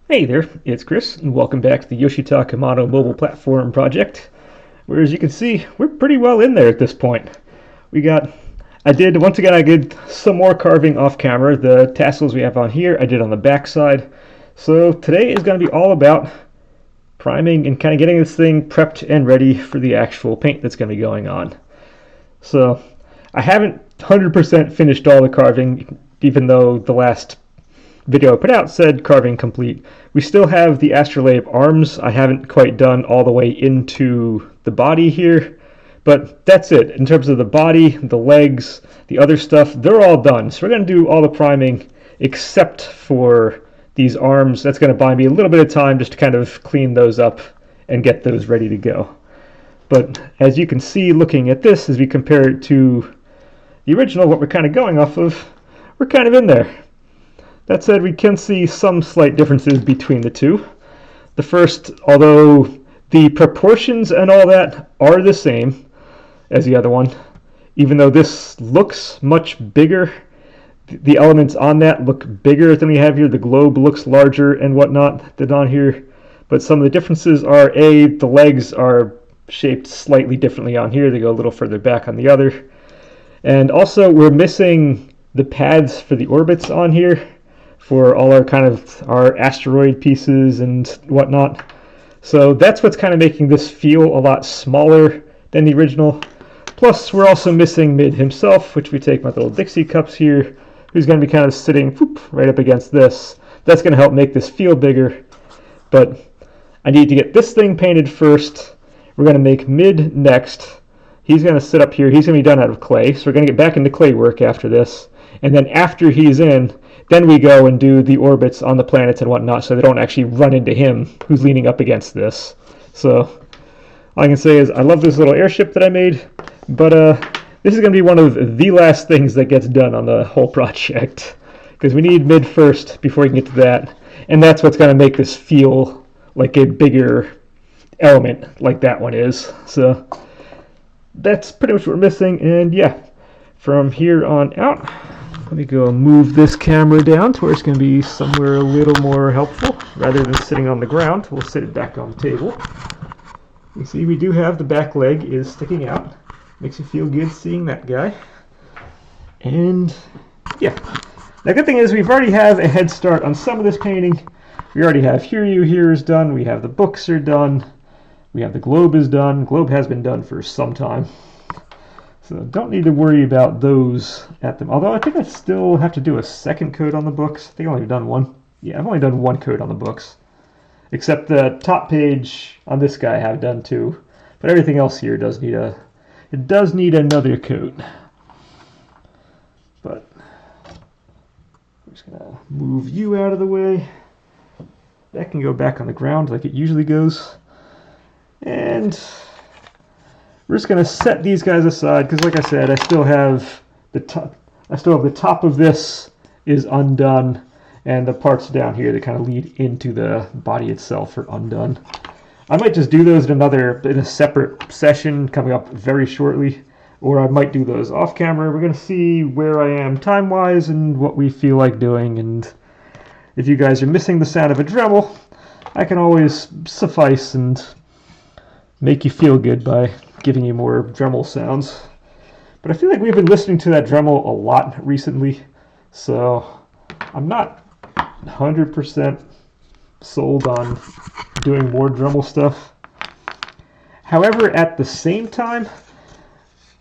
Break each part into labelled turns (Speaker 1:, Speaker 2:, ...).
Speaker 1: Hey there, it's Chris, and welcome back to the Yoshitaka Kamado mobile platform project, where as you can see, we're pretty well in there at this point. Once again, I did some more carving off camera. The tassels we have on here, I did on the back side. So today is going to be all about priming and kind of getting this thing prepped and ready for the actual paint that's going to be going on. So I haven't 100% finished all the carving, even though the last video I put out said carving complete. We still have the astrolabe arms. I haven't quite done all the way into the body here, but that's it. In terms of the body, the legs, the other stuff, they're all done. So we're going to do all the priming except for these arms. That's going to buy me a little bit of time just to kind of clean those up and get those ready to go. But as you can see looking at this, as we compare it to the original, what we're kind of going off of, we're kind of in there. That said, we can see some slight differences between the two. The first, although the proportions and all that are the same as the other one, even though this looks much bigger, the elements on that look bigger than we have here. The globe looks larger and whatnot than on here. But some of the differences are, the legs are shaped slightly differently on here. They go a little further back on the other. And also, we're missing the pads for the orbits on here, for all our asteroid pieces and whatnot. So that's what's kind of making this feel a lot smaller than the original. Plus, we're also missing Mid himself, which we take my little Dixie cups here, who's going to be kind of sitting right up against this. That's going to help make this feel bigger. But I need to get this thing painted first. We're going to make Mid next. He's going to sit up here. He's going to be done out of clay. So we're going to get back into clay work after this. And then after he's in, then we go and do the orbits on the planets and whatnot, so they don't actually run into him, who's leaning up against this. So all I can say is I love this little airship that I made, but this is going to be one of the last things that gets done on the whole project, because we need Mid first before we can get to that, and that's what's going to make this feel like a bigger element like that one is. So that's pretty much what we're missing, and yeah, from here on out, let me go move this camera down to where it's going to be somewhere a little more helpful. Rather than sitting on the ground, we'll sit it back on the table. You see we do have the back leg is sticking out. Makes you feel good seeing that guy. And yeah, the good thing is we've already have a head start on some of this painting. We already have Hiryu here is done. We have the books are done. We have the globe is done. Globe has been done for some time. So don't need to worry about those at them. Although I think I still have to do a second coat on the books. I think I've only done one. Yeah, I've only done one coat on the books. Except the top page on this guy I have done too. But everything else here does need another coat. But I'm just gonna move you out of the way. That can go back on the ground like it usually goes. And we're just going to set these guys aside because, like I said, I still have the top of this is undone, and the parts down here that kind of lead into the body itself are undone. I might just do those in a separate session coming up very shortly, or I might do those off camera. We're going to see where I am time-wise and what we feel like doing, and if you guys are missing the sound of a Dremel, I can always suffice and make you feel good by giving you more Dremel sounds. But I feel like we've been listening to that Dremel a lot recently, so I'm not 100% sold on doing more Dremel stuff. However, at the same time,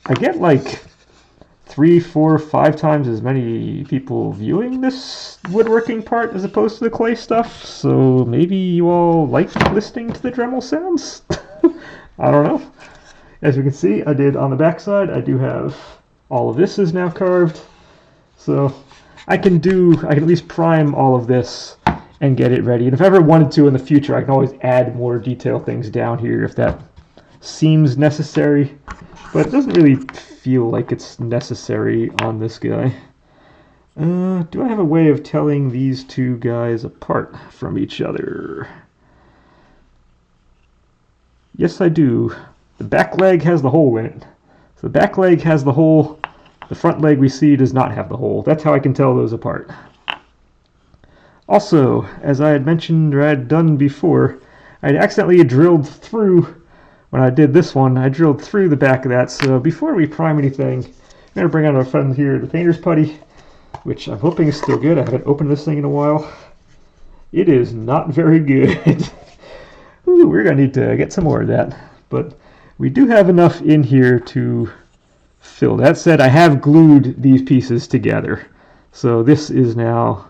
Speaker 1: I get like 3, 4, 5 times as many people viewing this woodworking part as opposed to the clay stuff, so maybe you all like listening to the Dremel sounds? I don't know. As you can see, I did on the back side, I do have all of this is now carved. So I can at least prime all of this and get it ready. And if I ever wanted to in the future, I can always add more detailed things down here if that seems necessary. But it doesn't really feel like it's necessary on this guy. Do I have a way of telling these two guys apart from each other? Yes, I do. The back leg has the hole in it. So the back leg has the hole. The front leg we see does not have the hole. That's how I can tell those apart. Also, as I had mentioned or I had done before, I had accidentally drilled through, when I did this one, I drilled through the back of that. So before we prime anything, I'm going to bring out our friend here, the painter's putty, which I'm hoping is still good. I haven't opened this thing in a while. It is not very good. Ooh, we're going to need to get some more of that. But we do have enough in here to fill. That said, I have glued these pieces together. So this is now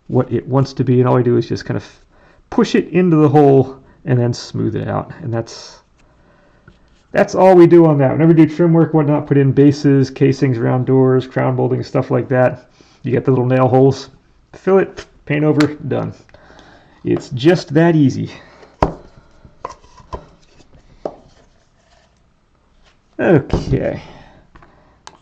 Speaker 1: what it wants to be, and all I do is just kind of push it into the hole and then smooth it out. And that's all we do on that. Whenever we do trim work, whatnot, put in bases, casings around doors, crown molding, stuff like that. You get the little nail holes, fill it, paint over, done. It's just that easy. Okay,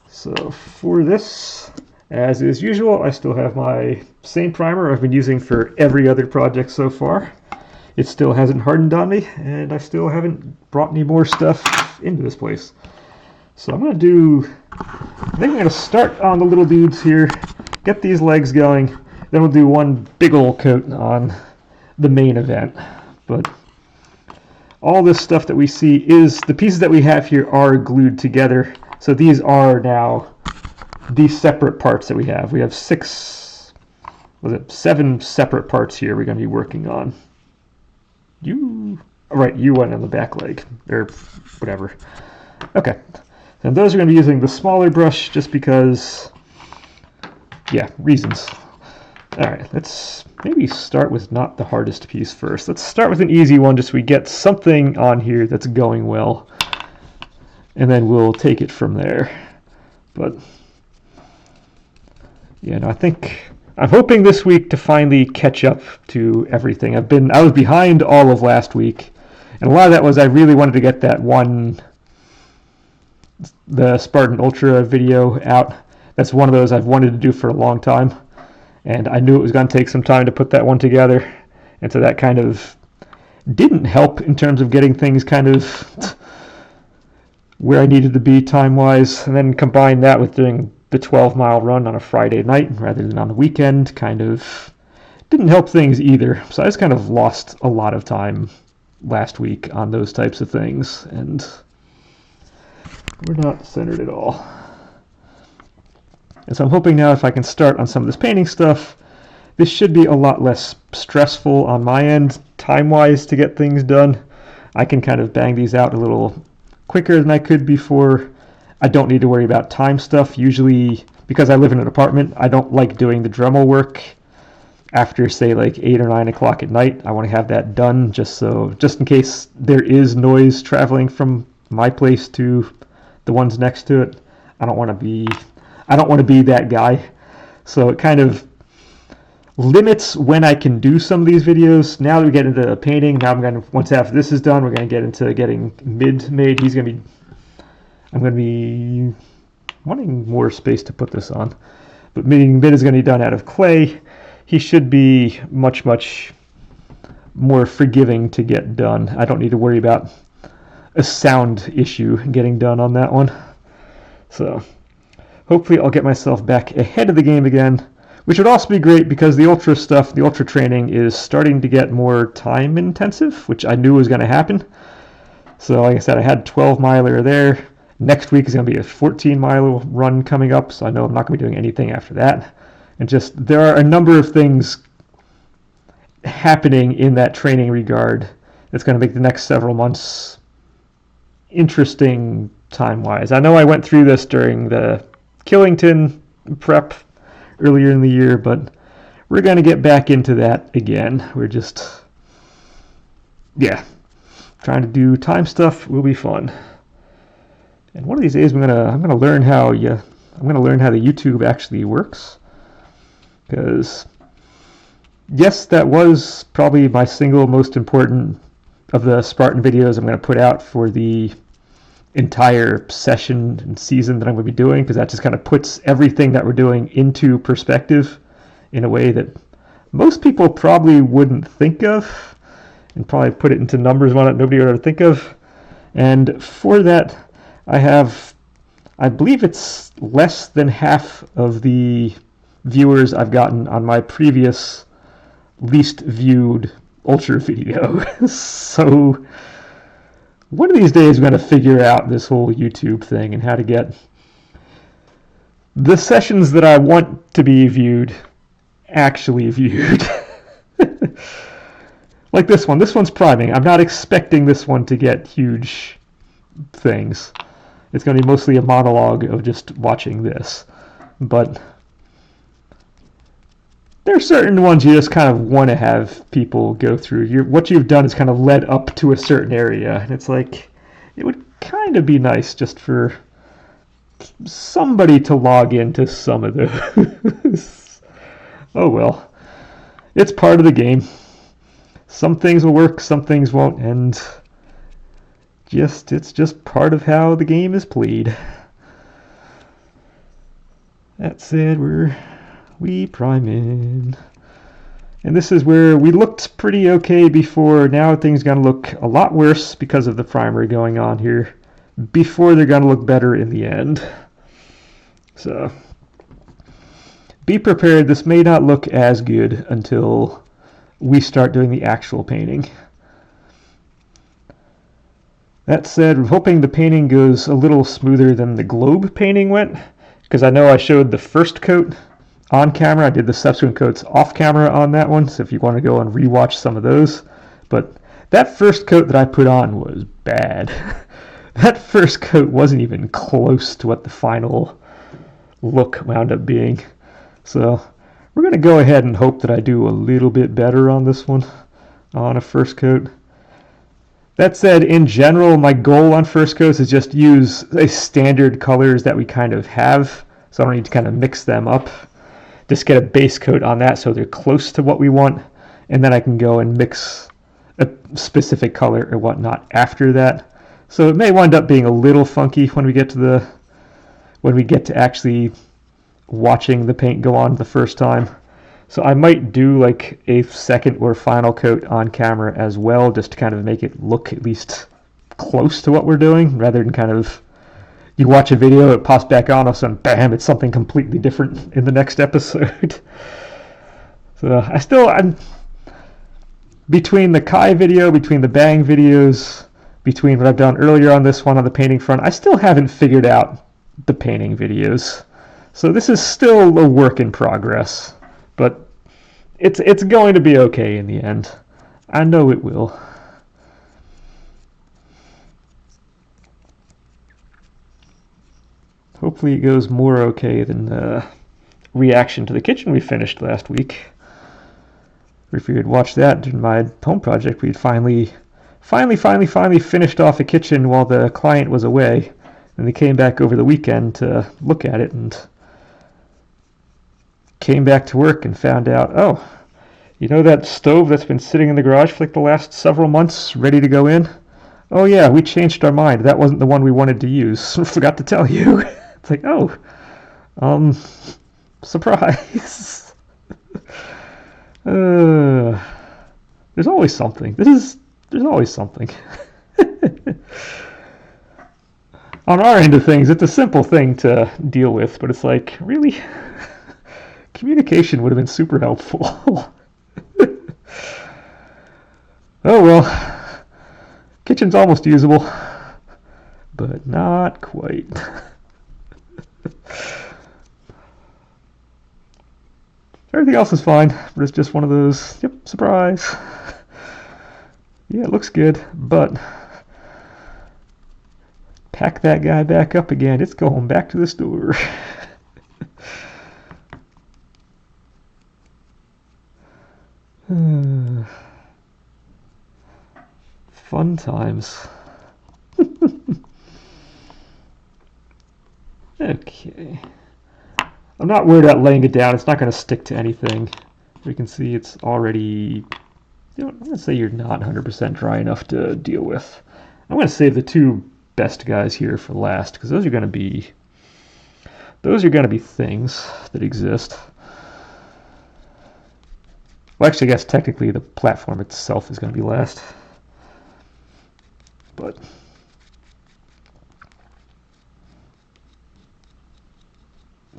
Speaker 1: so for this, as is usual, I still have my same primer I've been using for every other project so far. It still hasn't hardened on me, and I still haven't brought any more stuff into this place. So I'm going to do, I think I'm going to start on the little dudes here, get these legs going, then we'll do one big old coat on the main event. But all this stuff that we see is, the pieces that we have here are glued together. So these are now these separate parts that we have. We have 7 separate parts here we're going to be working on. You went on the back leg, or whatever. Okay, and those are going to be using the smaller brush just because, yeah, reasons. Alright, let's maybe start with not the hardest piece first. Let's start with an easy one just so we get something on here that's going well. And then we'll take it from there. But, yeah, no, I'm hoping this week to finally catch up to everything. I was behind all of last week. And a lot of that was I really wanted to get the Spartan Ultra video out. That's one of those I've wanted to do for a long time. And I knew it was going to take some time to put that one together. And so that kind of didn't help in terms of getting things kind of where I needed to be time-wise. And then combine that with doing the 12-mile run on a Friday night rather than on the weekend kind of didn't help things either. So I just kind of lost a lot of time last week on those types of things. And we're not centered at all. And so I'm hoping now if I can start on some of this painting stuff, this should be a lot less stressful on my end, time-wise, to get things done. I can kind of bang these out a little quicker than I could before. I don't need to worry about time stuff. Usually, because I live in an apartment, I don't like doing the Dremel work after, say, like 8 or 9 o'clock at night. I want to have that done just in case there is noise traveling from my place to the ones next to it. I don't want to be that guy. So it kind of limits when I can do some of these videos. Now that we get into painting, once after this is done, we're going to get into getting mid made. I'm going to be wanting more space to put this on. But mid is going to be done out of clay. He should be much, much more forgiving to get done. I don't need to worry about a sound issue getting done on that one. So hopefully I'll get myself back ahead of the game again, which would also be great because the Ultra stuff, the Ultra training is starting to get more time intensive, which I knew was going to happen. So like I said, I had 12-miler there. Next week is going to be a 14-mile run coming up, so I know I'm not going to be doing anything after that. And just there are a number of things happening in that training regard that's going to make the next several months interesting time-wise. I know I went through this during the Killington prep earlier in the year, but we're going to get back into that again. We're just, trying to do time stuff will be fun. And one of these days I'm gonna learn how the YouTube actually works, because yes, that was probably my single most important of the Spartan videos I'm going to put out for the entire session and season that I'm going to be doing, because that just kind of puts everything that we're doing into perspective in a way that most people probably wouldn't think of, and probably put it into numbers one that nobody would ever think of. And for that, I believe it's less than half of the viewers I've gotten on my previous least viewed Ultra video. So one of these days I'm going to figure out this whole YouTube thing and how to get the sessions that I want to be viewed actually viewed. Like this one. This one's priming. I'm not expecting this one to get huge things. It's going to be mostly a monologue of just watching this. But there are certain ones you just kind of want to have people go through. What you've done is kind of led up to a certain area. And it's like, it would kind of be nice just for somebody to log into some of those. Oh well. It's part of the game. Some things will work, some things won't, and it's just part of how the game is played. That said, we prime in. And this is where we looked pretty okay before. Now things gonna look a lot worse because of the primer going on here. Before they're gonna look better in the end. So be prepared, this may not look as good until we start doing the actual painting. That said, I'm hoping the painting goes a little smoother than the globe painting went, because I know I showed the first coat on camera. I did the subsequent coats off camera on that one, so if you want to go and rewatch some of those. But that first coat that I put on was bad. That first coat wasn't even close to what the final look wound up being. So we're going to go ahead and hope that I do a little bit better on this one, on a first coat. That said, in general, my goal on first coats is just use a standard colors that we kind of have, so I don't need to kind of mix them up. Just get a base coat on that so they're close to what we want, and then I can go and mix a specific color or whatnot after that. So it may wind up being a little funky when we get to actually watching the paint go on the first time. So I might do like a second or final coat on camera as well, just to kind of make it look at least close to what we're doing, rather than kind of you watch a video, it pops back on, all of a sudden, bam, it's something completely different in the next episode. So I'm between the Kai video, between the Bang videos, between what I've done earlier on this one on the painting front, I still haven't figured out the painting videos. So this is still a work in progress, but it's going to be okay in the end. I know it will. Hopefully it goes more okay than the reaction to the kitchen we finished last week. If you had watched that in my home project, we'd finally finished off a kitchen while the client was away. And they came back over the weekend to look at it and came back to work and found out, oh, you know that stove that's been sitting in the garage for like the last several months, ready to go in? Oh yeah, we changed our mind. That wasn't the one we wanted to use. Forgot to tell you. It's like, oh, surprise. There's always something. There's always something. On our end of things, it's a simple thing to deal with, but it's like, really? Communication would have been super helpful. Oh well, kitchen's almost usable, but not quite. Everything else is fine, but it's just one of those, yep, surprise. Yeah, it looks good, but pack that guy back up again. It's going back to the store. Fun times. Okay. I'm not worried about laying it down. It's not going to stick to anything. You can see it's already, I'm going to say you're not 100% dry enough to deal with. I'm going to save the two best guys here for last, because those are going to be things that exist. Well, actually, I guess technically the platform itself is going to be last. But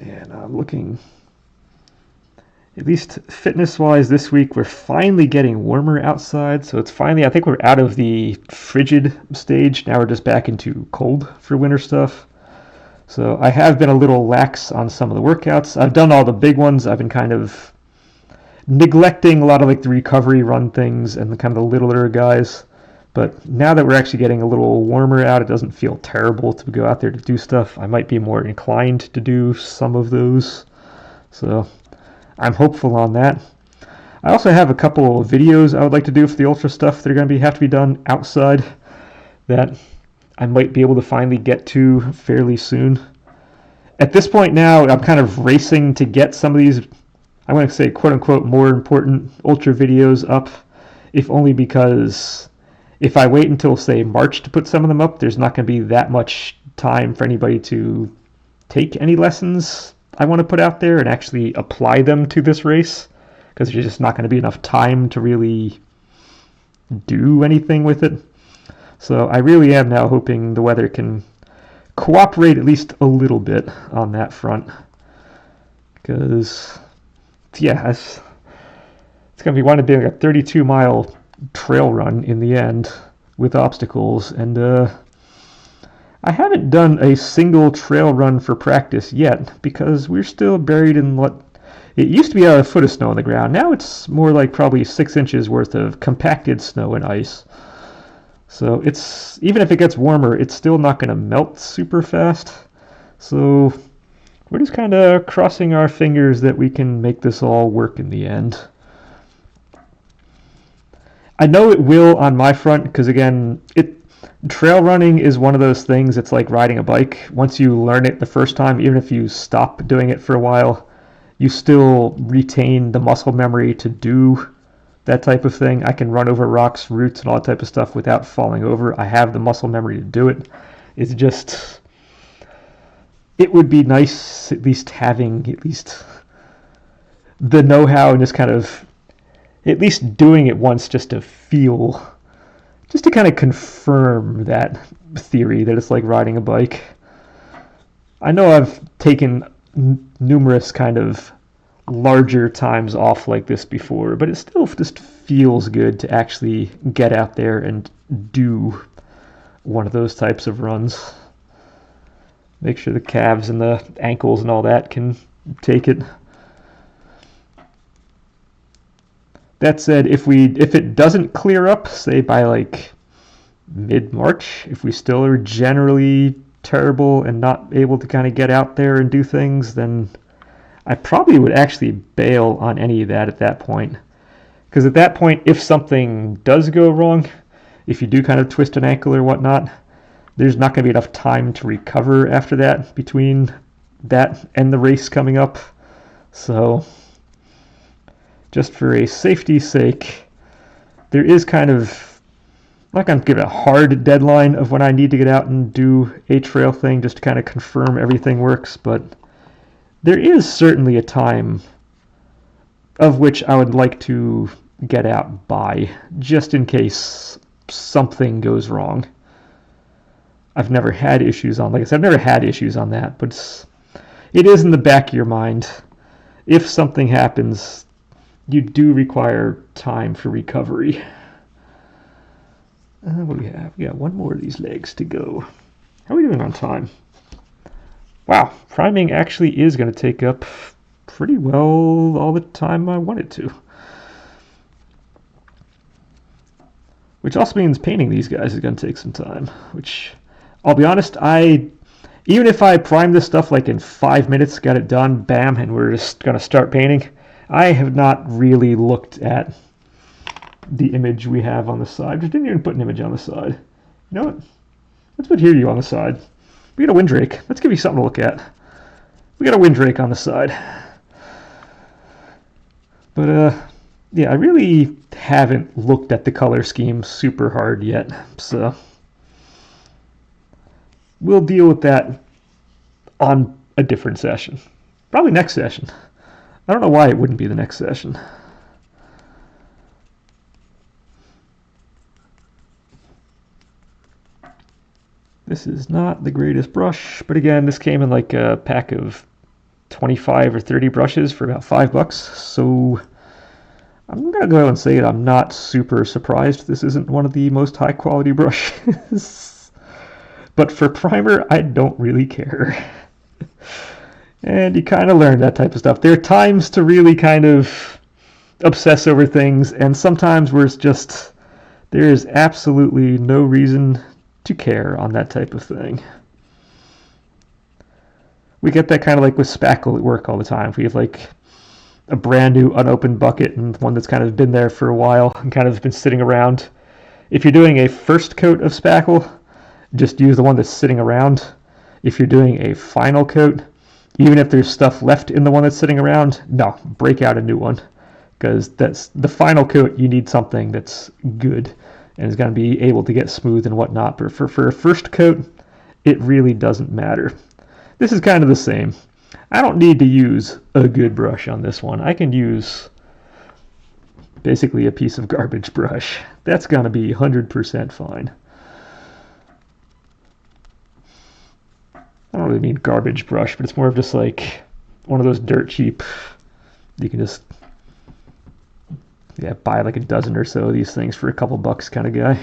Speaker 1: yeah, no, I'm looking. at least fitness-wise this week, we're finally getting warmer outside. So it's finally, I think we're out of the frigid stage. Now we're just back into cold for winter stuff. So I have been a little lax on some of the workouts. I've done all the big ones. I've been kind of neglecting a lot of like the recovery run things and the kind of the littler guys. But now that we're actually getting a little warmer out, it doesn't feel terrible to go out there to do stuff. I might be more inclined to do some of those. So I'm hopeful on that. I also have a couple of videos I would like to do for the ultra stuff that are going to have to be done outside that I might be able to finally get to fairly soon. At this point now, I'm kind of racing to get some of these, I'm going to say quote-unquote more important ultra videos up, if only because if I wait until, say, March to put some of them up, there's not going to be that much time for anybody to take any lessons I want to put out there and actually apply them to this race, because there's just not going to be enough time to really do anything with it. So I really am now hoping the weather can cooperate at least a little bit on that front, because yeah, it's going to be wanting to be like a 32-mile trail run in the end with obstacles, and I haven't done a single trail run for practice yet because we're still buried in what it used to be a foot of snow on the ground. Now it's more like probably 6 inches worth of compacted snow and ice. So it's, even if it gets warmer, it's still not going to melt super fast. So we're just kind of crossing our fingers that we can make this all work in the end. I know it will on my front because, again, trail running is one of those things. It's like riding a bike. Once you learn it the first time, even if you stop doing it for a while, you still retain the muscle memory to do that type of thing. I can run over rocks, roots, and all that type of stuff without falling over. I have the muscle memory to do it. It's just, it would be nice at least having at least the know-how and just kind of at least doing it once just to feel, just to kind of confirm that theory that it's like riding a bike. I know I've taken numerous kind of larger times off like this before, but it still just feels good to actually get out there and do one of those types of runs. Make sure the calves and the ankles and all that can take it. That said, if it doesn't clear up, say by like mid-March, if we still are generally terrible and not able to kind of get out there and do things, then I probably would actually bail on any of that at that point. Because at that point, if something does go wrong, if you do kind of twist an ankle or whatnot, there's not going to be enough time to recover after that between that and the race coming up. So just for a safety's sake, there is kind of, I'm not going to give it a hard deadline of when I need to get out and do a trail thing just to kind of confirm everything works, but there is certainly a time of which I would like to get out by, just in case something goes wrong. I've never had issues on, like I said, I've never had issues on that, but it is in the back of your mind. If something happens, you do require time for recovery. What do we have? We got one more of these legs to go. How are we doing on time? Wow, priming actually is going to take up pretty well all the time I want it to. Which also means painting these guys is going to take some time, which, I'll be honest, even if I prime this stuff like in 5 minutes, got it done, bam, and we're just going to start painting, I have not really looked at the image we have on the side. Just didn't even put an image on the side. You know what? Let's put Hiryu on the side. We got a Windrake. Let's give you something to look at. We got a Windrake on the side. But, yeah, I really haven't looked at the color scheme super hard yet, so we'll deal with that on a different session. Probably next session. I don't know why it wouldn't be the next session. This is not the greatest brush, but again, this came in like a pack of 25 or 30 brushes for about $5. So I'm going to go ahead and say that I'm not super surprised this isn't one of the most high quality brushes. But for primer, I don't really care. And you kind of learn that type of stuff. There are times to really kind of obsess over things, and sometimes where it's just, there is absolutely no reason to care on that type of thing. We get that kind of like with spackle at work all the time. If we have like a brand new unopened bucket and one that's kind of been there for a while and kind of been sitting around. If you're doing a first coat of spackle, just use the one that's sitting around. If you're doing a final coat, even if there's stuff left in the one that's sitting around, no, break out a new one. Because that's the final coat, you need something that's good and is going to be able to get smooth and whatnot. But for a first coat, it really doesn't matter. This is kind of the same. I don't need to use a good brush on this one. I can use basically a piece of garbage brush. That's going to be 100% fine. I don't really mean garbage brush, but it's more of just like one of those dirt cheap. You can just buy like a dozen or so of these things for a couple bucks kind of guy.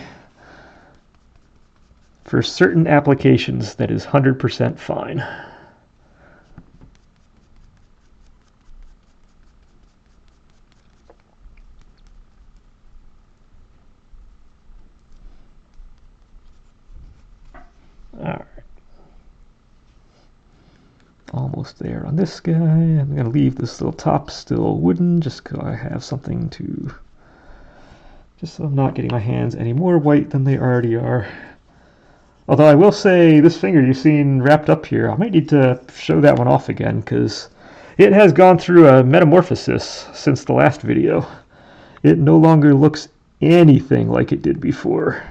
Speaker 1: For certain applications, that is 100% fine. Alright. Almost there on this guy. I'm going to leave this little top still wooden just so I have something to... just so I'm not getting my hands any more white than they already are. Although I will say, this finger you've seen wrapped up here, I might need to show that one off again because it has gone through a metamorphosis since the last video. It no longer looks anything like it did before,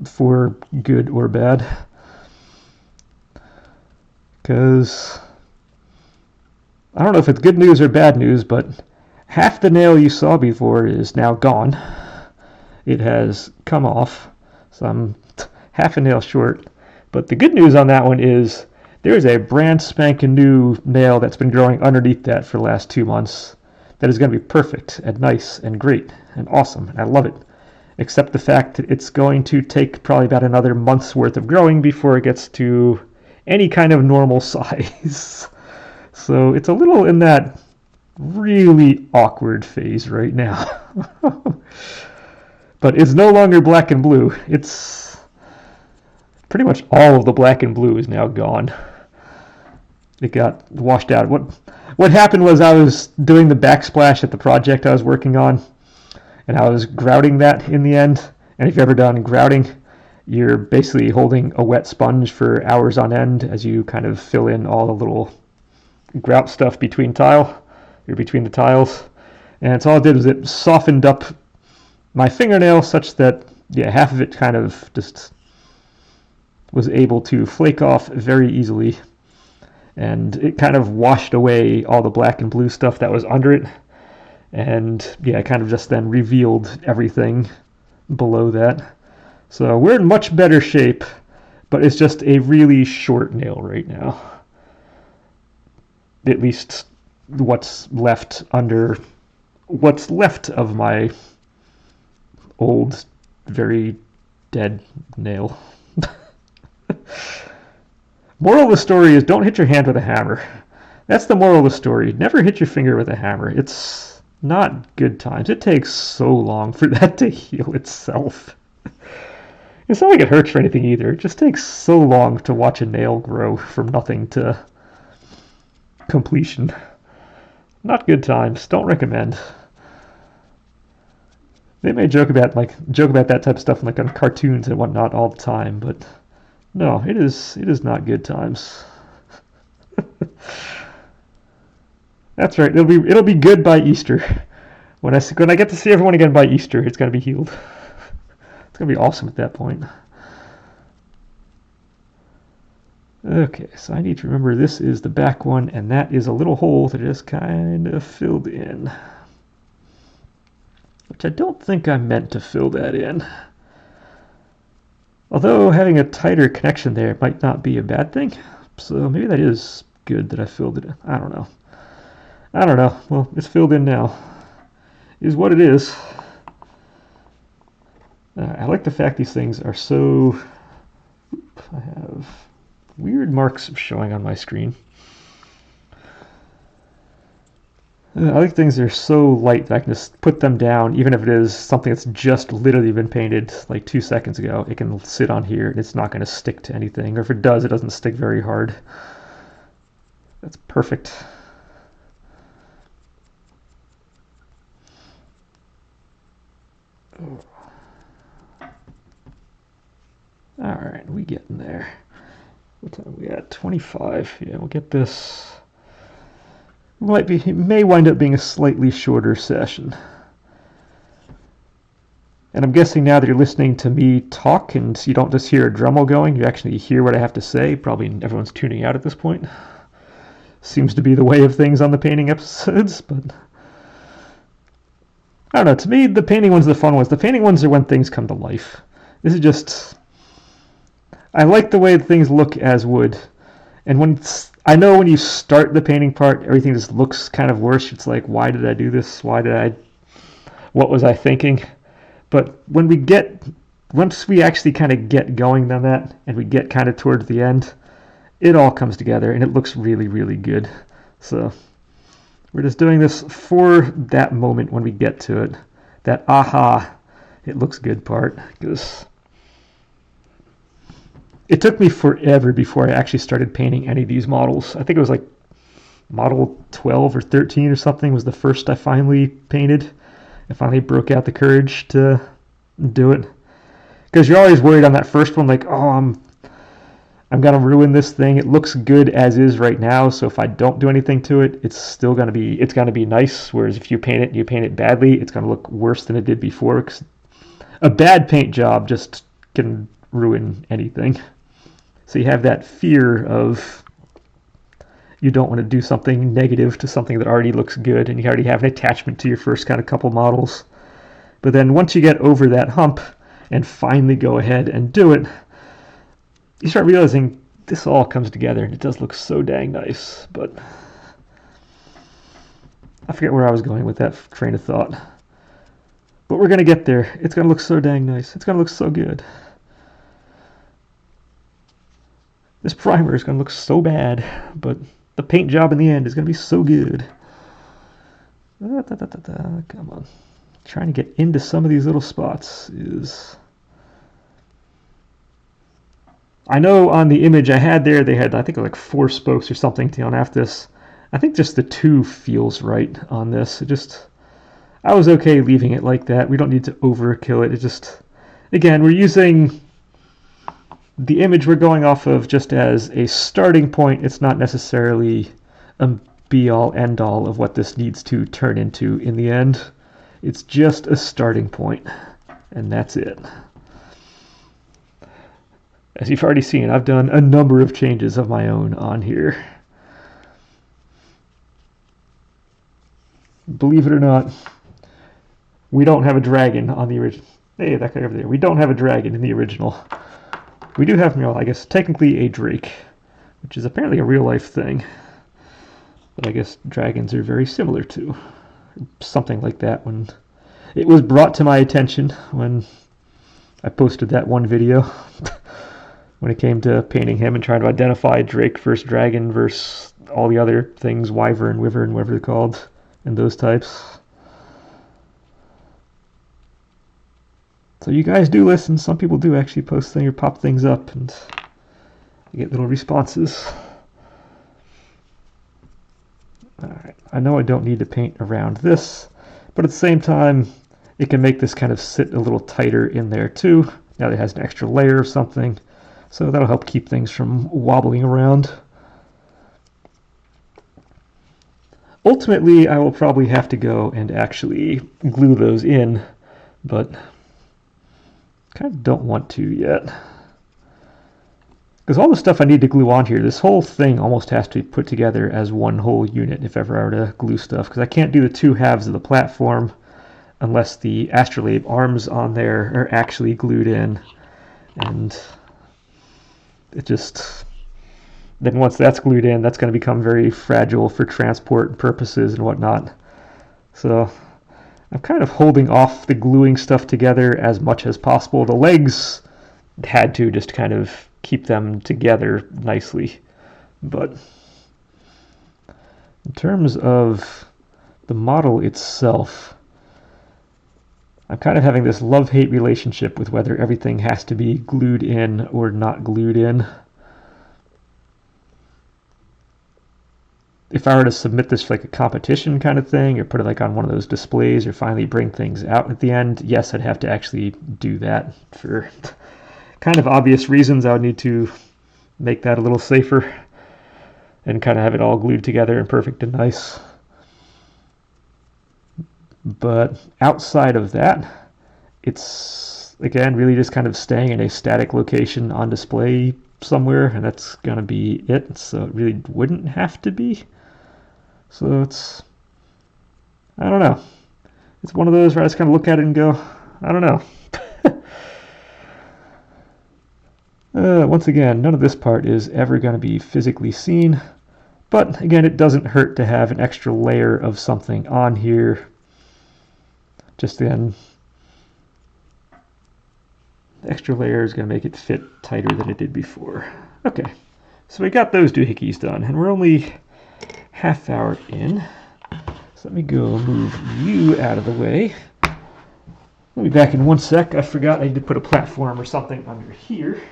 Speaker 1: for good or bad. Because I don't know if it's good news or bad news, but half the nail you saw before is now gone. It has come off, so I'm half a nail short. But the good news on that one is there is a brand spanking new nail that's been growing underneath that for the last 2 months that is going to be perfect and nice and great and awesome, and I love it. Except the fact that it's going to take probably about another month's worth of growing before it gets to any kind of normal size. So it's a little in that really awkward phase right now. But it's no longer black and blue. It's pretty much all of the black and blue is now gone. It got washed out. What happened was I was doing the backsplash at the project I was working on, and I was grouting that in the end. And if you've ever done grouting, you're basically holding a wet sponge for hours on end as you kind of fill in all the little grout stuff between the tiles. And so all it did was it softened up my fingernail such that half of it kind of just was able to flake off very easily. And it kind of washed away all the black and blue stuff that was under it. And it kind of just then revealed everything below that. So we're in much better shape, but it's just a really short nail right now. At least what's left of my old, very dead nail. Moral of the story is don't hit your hand with a hammer. That's the moral of the story. Never hit your finger with a hammer. It's not good times. It takes so long for that to heal itself. It's not like it hurts for anything either. It just takes so long to watch a nail grow from nothing to completion. Not good times. Don't recommend. They may joke about that type of stuff like on cartoons and whatnot all the time, but no, it is not good times. That's right. It'll be good by Easter. When I get to see everyone again by Easter, it's gonna be healed. It's going to be awesome at that point. Okay, so I need to remember this is the back one, and that is a little hole that I just kind of filled in. Which I don't think I meant to fill that in. Although having a tighter connection there might not be a bad thing. So maybe that is good that I filled it in. I don't know. Well, it's filled in now. Is what it is. I like the fact these things are so... I have weird marks showing on my screen. I like things that are so light that I can just put them down, even if it is something that's just literally been painted like 2 seconds ago. It can sit on here and it's not going to stick to anything, or if it does, it doesn't stick very hard. That's perfect. Alright, we getting there. What time are we at? 25. Yeah, we'll get this. It may wind up being a slightly shorter session. And I'm guessing now that you're listening to me talk and you don't just hear a Dremel going, you actually hear what I have to say. Probably everyone's tuning out at this point. Seems to be the way of things on the painting episodes, but I don't know. To me, the painting ones are the fun ones. The painting ones are when things come to life. This is just... I like the way things look as wood. And I know when you start the painting part, everything just looks kind of worse. It's like, why did I do this? What was I thinking? But once we actually kind of get going on that, and we get kind of towards the end, it all comes together, and it looks really, really good. So we're just doing this for that moment when we get to it. That aha, it looks good part. Because it took me forever before I actually started painting any of these models. I think it was like model 12 or 13 or something was the first I finally painted. I finally broke out the courage to do it. Because you're always worried on that first one, like, oh, I'm going to ruin this thing. It looks good as is right now, so if I don't do anything to it, it's going to be nice. Whereas if you paint it and you paint it badly, it's going to look worse than it did before. 'Cause a bad paint job just can ruin anything. So you have that fear of you don't want to do something negative to something that already looks good, and you already have an attachment to your first kind of couple models. But then once you get over that hump and finally go ahead and do it, you start realizing this all comes together, and it does look so dang nice. But I forget where I was going with that train of thought. But we're going to get there. It's going to look so dang nice. It's going to look so good. This primer is going to look so bad, but the paint job in the end is going to be so good. Come on. Trying to get into some of these little spots is... I know on the image I had there, they had, I think, like 4 spokes or something on after this. I think just the 2 feels right on this. I was okay leaving it like that. We don't need to overkill it. It just, again, we're using the image we're going off of just as a starting point. It's not necessarily a be-all, end-all of what this needs to turn into in the end. It's just a starting point, and that's it. As you've already seen, I've done a number of changes of my own on here. Believe it or not, we don't have a dragon on the original. Hey, that guy over there. We don't have a dragon in the original. We do have, I guess, technically a drake, which is apparently a real-life thing. But I guess dragons are very similar to something like that. When it was brought to my attention when I posted that one video, when it came to painting him and trying to identify drake versus dragon versus all the other things, wyvern, whatever they're called, and those types. So you guys do listen. Some people do actually post things or pop things up, and you get little responses. Alright, I know I don't need to paint around this, but at the same time, it can make this kind of sit a little tighter in there too. Now that it has an extra layer of something, so that'll help keep things from wobbling around. Ultimately, I will probably have to go and actually glue those in, but kind of don't want to yet. Because all the stuff I need to glue on here, this whole thing almost has to be put together as one whole unit if ever I were to glue stuff. Because I can't do the 2 halves of the platform unless the Astrolabe arms on there are actually glued in. And it just... then once that's glued in, that's going to become very fragile for transport purposes and whatnot. So I'm kind of holding off the gluing stuff together as much as possible. The legs had to just kind of keep them together nicely. But in terms of the model itself, I'm kind of having this love-hate relationship with whether everything has to be glued in or not glued in. If I were to submit this for like a competition kind of thing, or put it like on one of those displays, or finally bring things out at the end, yes, I'd have to actually do that. For kind of obvious reasons, I would need to make that a little safer and kind of have it all glued together and perfect and nice. But outside of that, it's, again, really just kind of staying in a static location on display somewhere, and that's going to be it. So it really wouldn't have to be. So it's, I don't know. It's one of those where I just kind of look at it and go, I don't know. Once again, none of this part is ever going to be physically seen. But again, it doesn't hurt to have an extra layer of something on here. Just then, the extra layer is going to make it fit tighter than it did before. Okay, so we got those doohickeys done, and we're only half hour in. So let me go move you out of the way. I'll be back in 1 sec. I forgot I need to put a platform or something under here.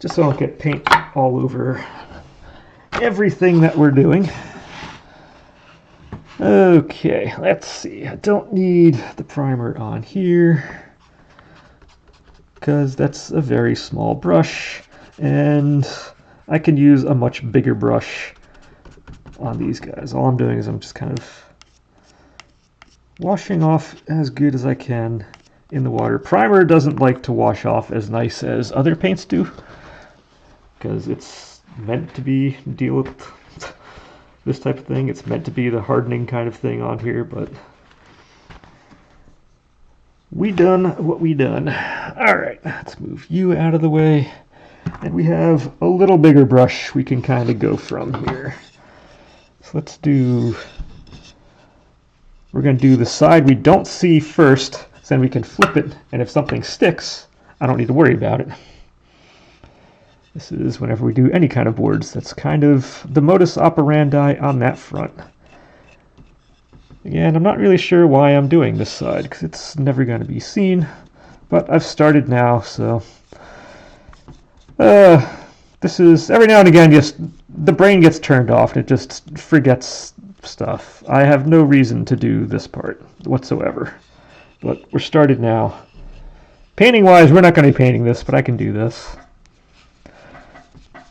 Speaker 1: Just so I don't get paint all over everything that we're doing. Okay, let's see. I don't need the primer on here because that's a very small brush, and I can use a much bigger brush on these guys. All I'm doing is I'm just kind of washing off as good as I can in the water. Primer doesn't like to wash off as nice as other paints do because it's meant to be deal with this type of thing. It's meant to be the hardening kind of thing on here, but we done what we done. All right, let's move you out of the way, and we have a little bigger brush we can kind of go from here. So let's do, we're going to do the side we don't see first, so then we can flip it, and if something sticks, I don't need to worry about it. This is whenever we do any kind of boards. That's kind of the modus operandi on that front. Again, I'm not really sure why I'm doing this side, because it's never going to be seen, but I've started now, so this is, every now and again, just the brain gets turned off and it just forgets stuff. I have no reason to do this part whatsoever, but we're started now. Painting wise, we're not going to be painting this, but I can do this.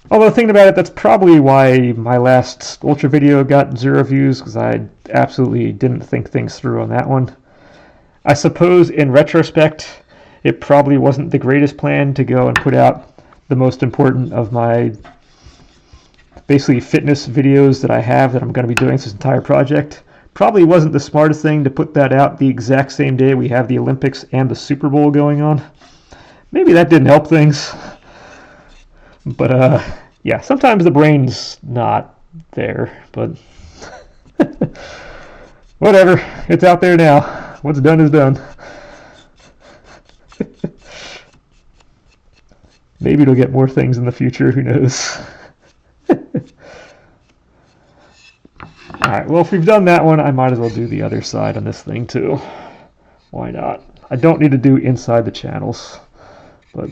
Speaker 1: Although thinking about it, that's probably why my last Ultra video got 0 views, because I absolutely didn't think things through on that one. I suppose in retrospect, it probably wasn't the greatest plan to go and put out the most important of my basically fitness videos that I have that I'm going to be doing this entire project. Probably wasn't the smartest thing to put that out the exact same day we have the Olympics and the Super Bowl going on. Maybe that didn't help things. But yeah, sometimes the brain's not there, but whatever, it's out there now. What's done is done. Maybe it'll get more things in the future, who knows. Alright, well, if we've done that one, I might as well do the other side on this thing too. Why not? I don't need to do inside the channels, but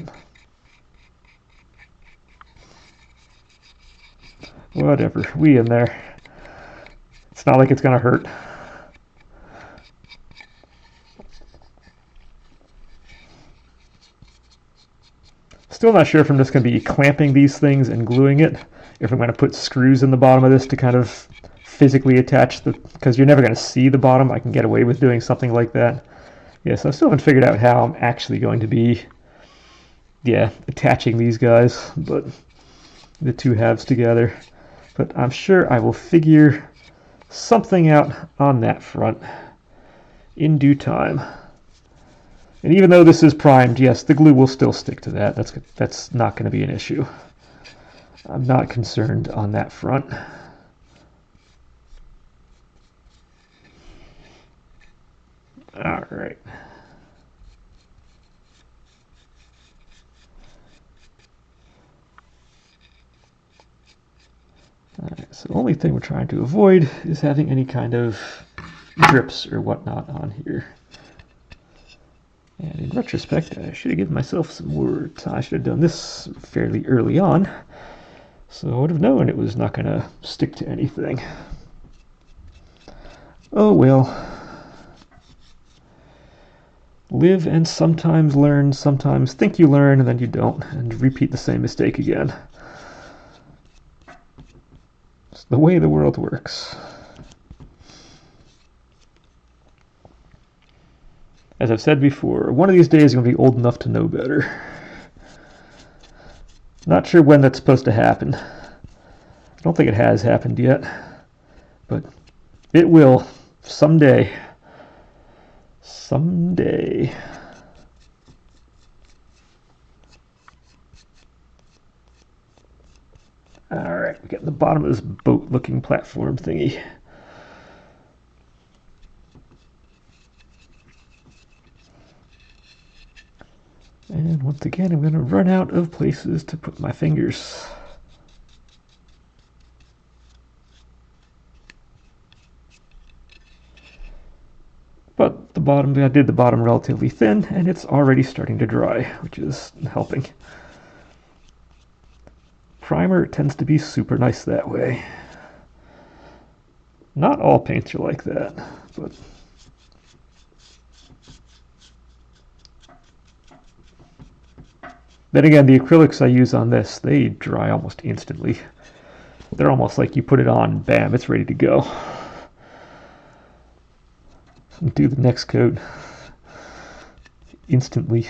Speaker 1: whatever, we in there. It's not like it's gonna hurt. Still not sure if I'm just gonna be clamping these things and gluing it, if I'm gonna put screws in the bottom of this to kind of physically attach the, because you're never gonna see the bottom. I can get away with doing something like that. Yeah, so I still haven't figured out how I'm actually going to be, attaching these guys, but the two halves together. But I'm sure I will figure something out on that front in due time. And even though this is primed, yes, the glue will still stick to that. That's not going to be an issue. I'm not concerned on that front. All right. Alright, so the only thing we're trying to avoid is having any kind of drips or whatnot on here. And in retrospect, I should have given myself some more time. I should have done this fairly early on, so I would have known it was not going to stick to anything. Oh well. Live and sometimes learn, sometimes think you learn and then you don't, and repeat the same mistake again. It's the way the world works. As I've said before, one of these days I'm going to be old enough to know better. Not sure when that's supposed to happen. I don't think it has happened yet, but it will someday. Someday. Alright, we got the bottom of this boat-looking platform thingy. And once again, I'm going to run out of places to put my fingers. But the bottom, I did the bottom relatively thin, and it's already starting to dry, which is helping. Primer tends to be super nice that way. Not all paints are like that, but then again, the acrylics I use on this, they dry almost instantly. They're almost like you put it on, bam, it's ready to go. Do the next coat instantly.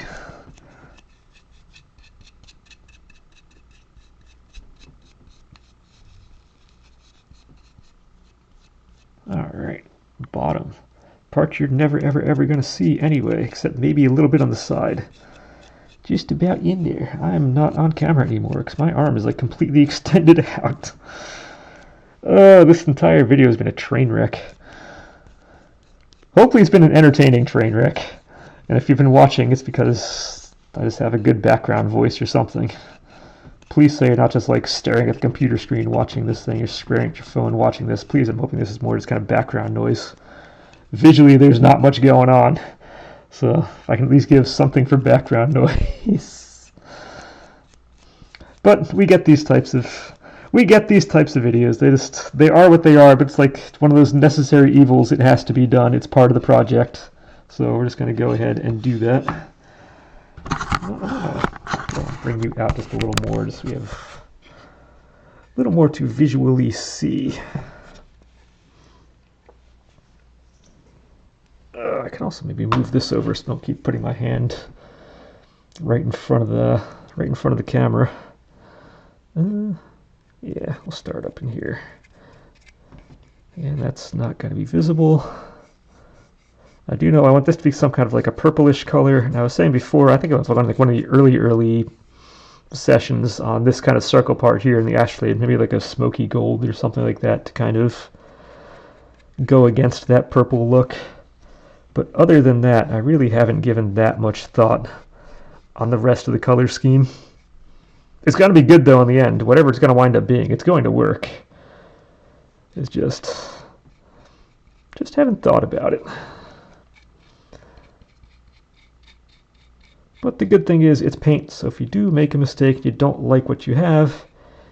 Speaker 1: Alright, bottom. Part you're never ever going to see anyway, except maybe a little bit on the side. Just about in there. I'm not on camera anymore because my arm is like completely extended out. This entire video has been a train wreck. Hopefully it's been an entertaining train wreck. And if you've been watching, it's because I just have a good background voice or something. Please say you're not just like staring at the computer screen watching this thing, you're staring at your phone watching this. Please, I'm hoping this is more just kind of background noise. Visually, there's not much going on. So if I can at least give something for background noise. But we get these types of videos. They are what they are, but it's like one of those necessary evils. It has to be done. It's part of the project. So we're just going to go ahead and do that. I'll bring you out just a little more, just so we have a little more to visually see. I can also maybe move this over so I don't keep putting my hand right in front of the camera. Yeah, we'll start up in here. And that's not going to be visible. I do know I want this to be some kind of like a purplish color. And I was saying before, I think it was on like one of the early sessions on this kind of circle part here in the Ashfade, maybe like a smoky gold or something like that to kind of go against that purple look. But other than that, I really haven't given that much thought on the rest of the color scheme. It's going to be good though in the end. Whatever it's going to wind up being, it's going to work. It's just haven't thought about it. But the good thing is it's paint, so if you do make a mistake and you don't like what you have,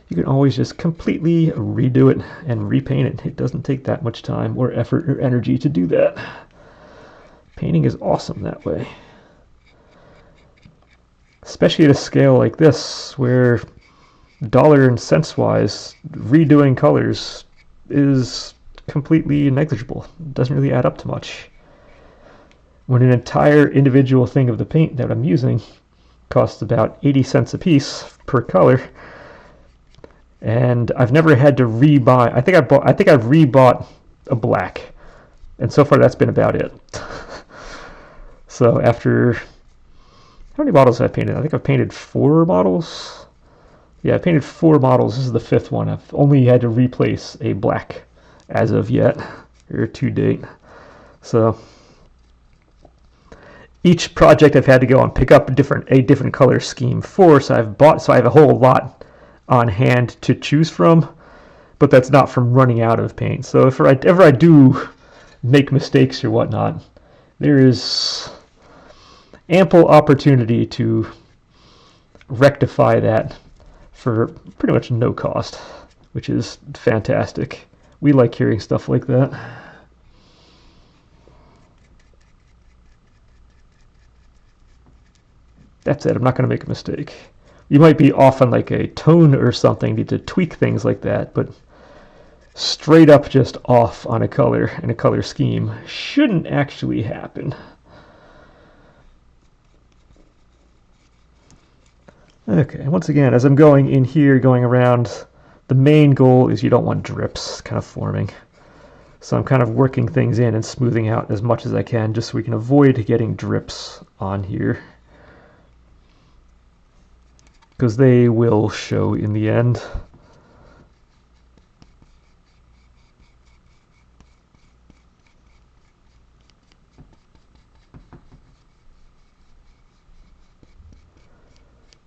Speaker 1: you can always just completely redo it and repaint it. It doesn't take that much time or effort or energy to do that. Painting is awesome that way. Especially at a scale like this, where dollar and cents wise, redoing colors is completely negligible. It doesn't really add up to much. When an entire individual thing of the paint that I'm using costs about 80 cents a piece per color, and I've never had to rebuy. I think I've rebought a black, and so far that's been about it. So after How many models have I painted? I think I've painted 4 models. Yeah, I painted 4 models. This is the 5th one. I've only had to replace a black as of yet, or to date. So each project I've had to go and pick up a different color scheme for. So I have a whole lot on hand to choose from, but that's not from running out of paint. So if ever I do make mistakes or whatnot, there is ample opportunity to rectify that for pretty much no cost, which is fantastic. We like hearing stuff like that. That's it. I'm not going to make a mistake. You might be off on like a tone or something, need to tweak things like that, but straight up just off on a color and a color scheme shouldn't actually happen. Okay, once again, as I'm going in here, going around, the main goal is you don't want drips kind of forming. So I'm kind of working things in and smoothing out as much as I can just so we can avoid getting drips on here, because they will show in the end.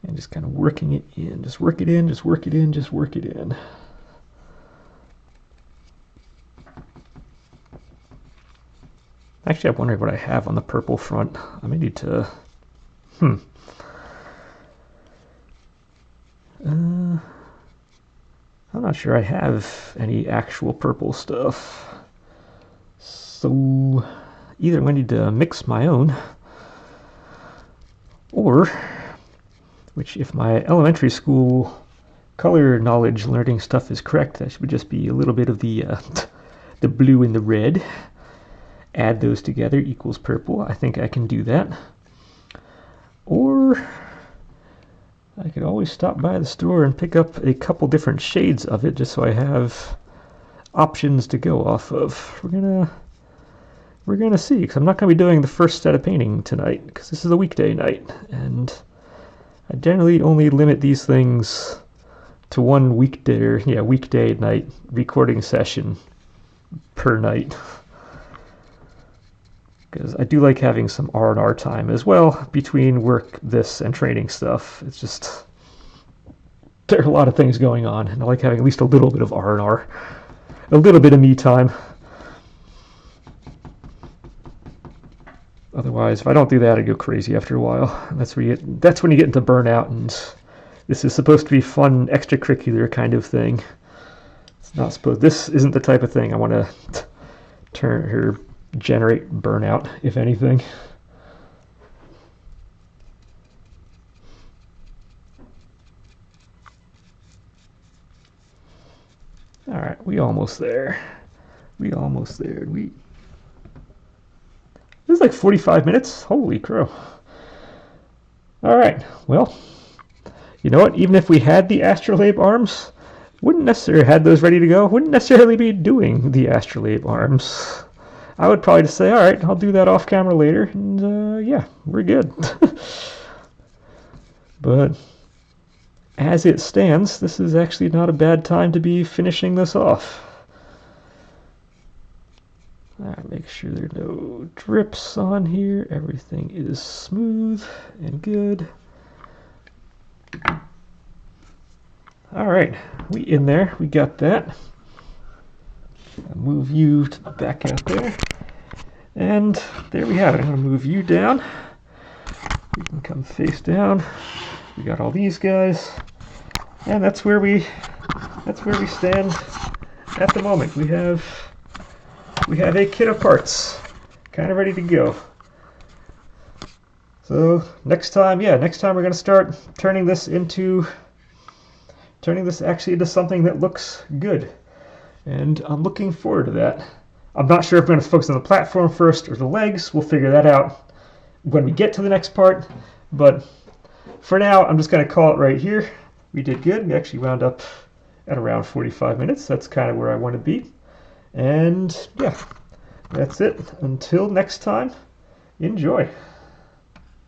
Speaker 1: And just kind of working it in, just work it in, just work it in, just work it in. Actually, I'm wondering what I have on the purple front. I may need to, I'm not sure I have any actual purple stuff. So either I'm going to need to mix my own, or, which if my elementary school color knowledge learning stuff is correct, that should just be a little bit of the blue and the red. Add those together equals purple. I think I can do that. Or I could always stop by the store and pick up a couple different shades of it just so I have options to go off of. We're gonna see, because I'm not gonna be doing the first set of painting tonight because this is a weekday night, and I generally only limit these things to one weekday night recording session per night, because I do like having some R&R time as well between work, this, and training stuff. It's just, there are a lot of things going on, and I like having at least a little bit of R&R, a little bit of me time. Otherwise, if I don't do that, I go crazy after a while. That's when you get into burnout, and this is supposed to be fun, extracurricular kind of thing. It's not supposed. This isn't the type of thing I want to generate burnout, if anything. All right, we almost there. This is like 45 minutes. Holy crow. All right, well, you know what? Even if we had the Astrolabe arms, wouldn't necessarily had those ready to go, wouldn't necessarily be doing the Astrolabe arms. I would probably just say, all right, I'll do that off camera later, and yeah, we're good. But as it stands, this is actually not a bad time to be finishing this off. Make sure there are no drips on here. Everything is smooth and good. All right, we in there. We got that. I'll move you back out there. And there we have it. I'm going to move you down. You can come face down. We got all these guys. And that's where we stand at the moment. We have a kit of parts kind of ready to go. So next time we're going to start turning this actually into something that looks good. And I'm looking forward to that. I'm not sure if I'm going to focus on the platform first or the legs. We'll figure that out when we get to the next part. But for now, I'm just going to call it right here. We did good. We actually wound up at around 45 minutes. That's kind of where I want to be. And yeah, that's it. Until next time, enjoy.